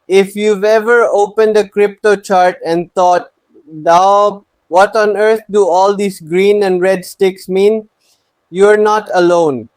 If you've ever opened a crypto chart and thought, "Now, what on earth do all these green and red sticks mean?" You're not alone.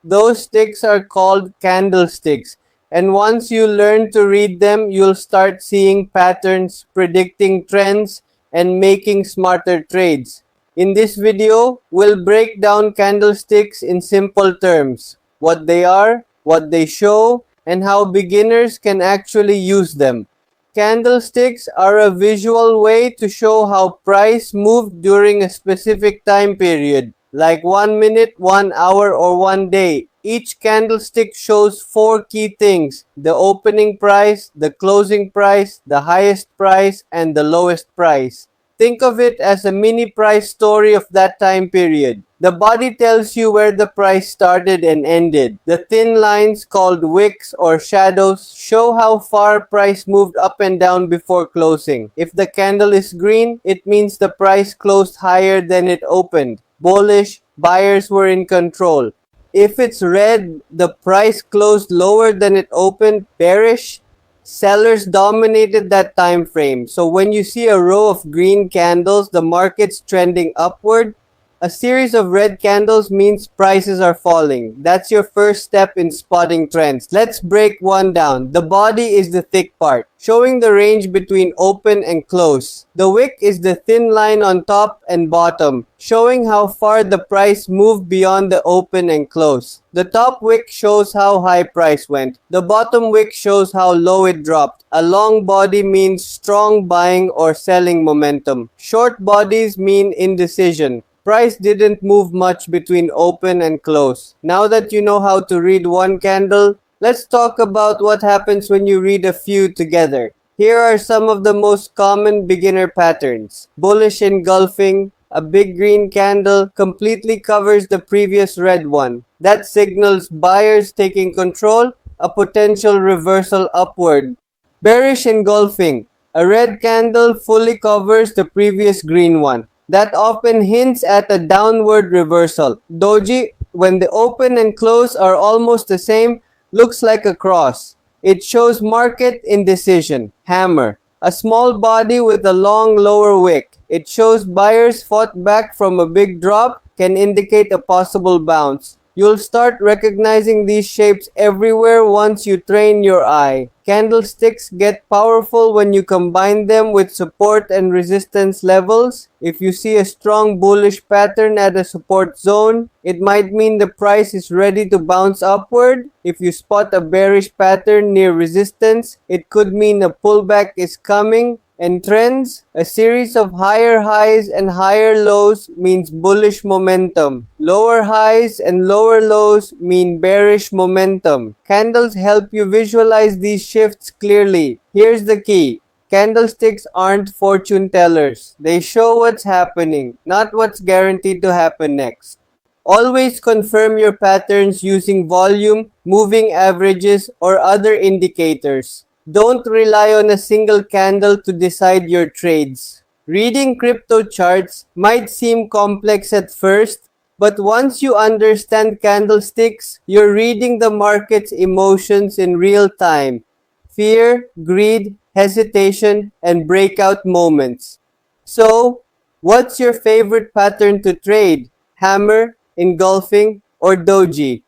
Those sticks are called candlesticks, and once you learn to read them, you'll start seeing patterns, predicting trends, and making smarter trades. In this video, we'll break down candlesticks in simple terms: what they are, what they show, and how beginners can actually use them. Candlesticks are a visual way to show how price moved during a specific time period, like 1 minute, 1 hour, or 1 day. Each candlestick shows four key things: the opening price, the closing price, the highest price, and the lowest price. Think of it as a mini price story of that time period. The body tells you where the price started and ended. The thin lines, called wicks or shadows, show how far price moved up and down before closing. If the candle is green, it means the price closed higher than it opened. Bullish, buyers were in control. If it's red, the price closed lower than it opened. Bearish, sellers dominated that time frame. So when you see a row of green candles, the market's trending upward. A series of red candles means prices are falling. That's your first step in spotting trends. Let's break one down. The body is the thick part, showing the range between open and close. The wick is the thin line on top and bottom, showing how far the price moved beyond the open and close. The top wick shows how high price went. The bottom wick shows how low it dropped. A long body means strong buying or selling momentum. Short bodies mean indecision. Price didn't move much between open and close. Now that you know how to read one candle, let's talk about what happens when you read a few together. Here are some of the most common beginner patterns. Bullish engulfing. A big green candle completely covers the previous red one. That signals buyers taking control, a potential reversal upward. Bearish engulfing. A red candle fully covers the previous green one. That often hints at a downward reversal. Doji, when the open and close are almost the same, looks like a cross. It shows market indecision. Hammer, a small body with a long lower wick. It shows buyers fought back from a big drop, can indicate a possible bounce. You'll start recognizing these shapes everywhere once you train your eye. Candlesticks get powerful when you combine them with support and resistance levels. If you see a strong bullish pattern at a support zone, it might mean the price is ready to bounce upward. If you spot a bearish pattern near resistance, it could mean a pullback is coming. And trends, a series of higher highs and higher lows means bullish momentum. Lower highs and lower lows mean bearish momentum. Candles help you visualize these shifts clearly. Here's the key. Candlesticks aren't fortune tellers. They show what's happening, not what's guaranteed to happen next. Always confirm your patterns using volume, moving averages, or other indicators. Don't rely on a single candle to decide your trades. Reading crypto charts might seem complex at first, but once you understand candlesticks, you're reading the market's emotions in real time. Fear, greed, hesitation, and breakout moments. So, what's your favorite pattern to trade? Hammer, engulfing, or doji?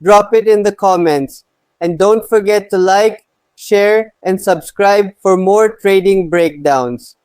Drop it in the comments. And don't forget to like, share, and subscribe for more trading breakdowns.